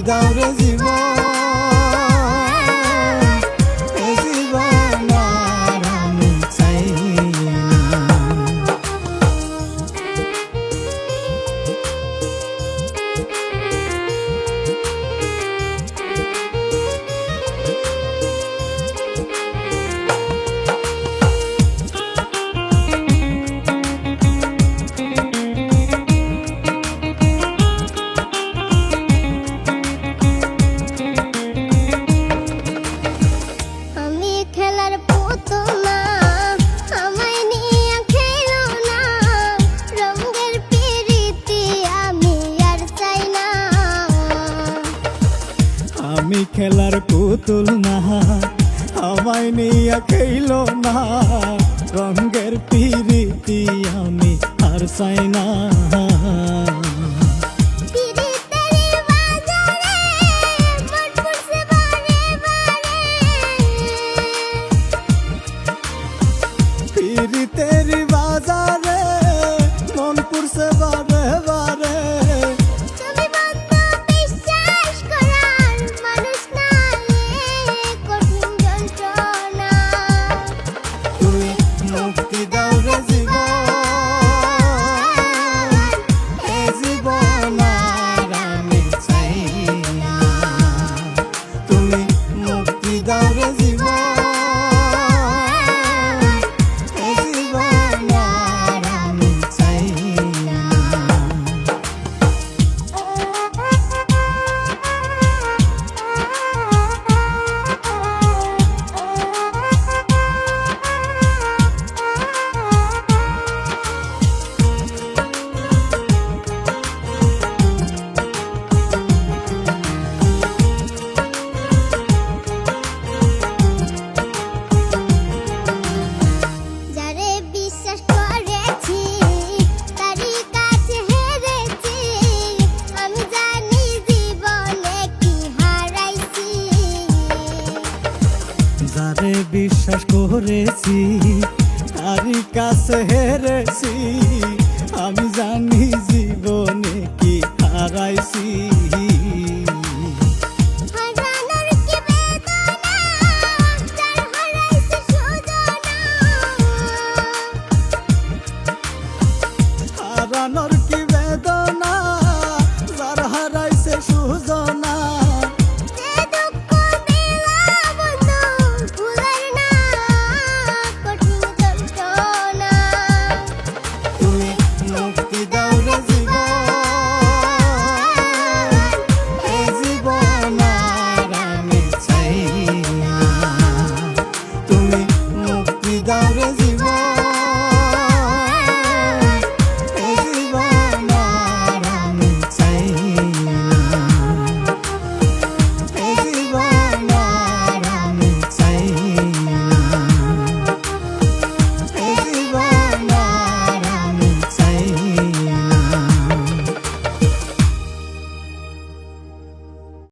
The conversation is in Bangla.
দাও রে জীবন, এ জীবন আর আমি চাই না। আমি খেলার পুতুল না, আমায় নিয়ে খেলো না, রঙের পিরিতি আমি আর চাই না। পিরিতেরি বাজারে মন পুরছে বারে বারে, মুক্তি দাও রে জীবন, এ জীবন আর আমি চাই না। তুমি মুক্তি দাও রে জীবন, এ জীবন আর আমি চাই না। যারে বিশ্বাস করেছি তারই কাছে হেরেছি, আমি জানি জীবনে কি হারাইছি। হারানোর কি বেদনা, যার হারাইছে সুজনা, মুক্তি দাও রে জীবন, এ জীবন আর আমি চাই না। তুমি মুক্তি দাও রে জীবন।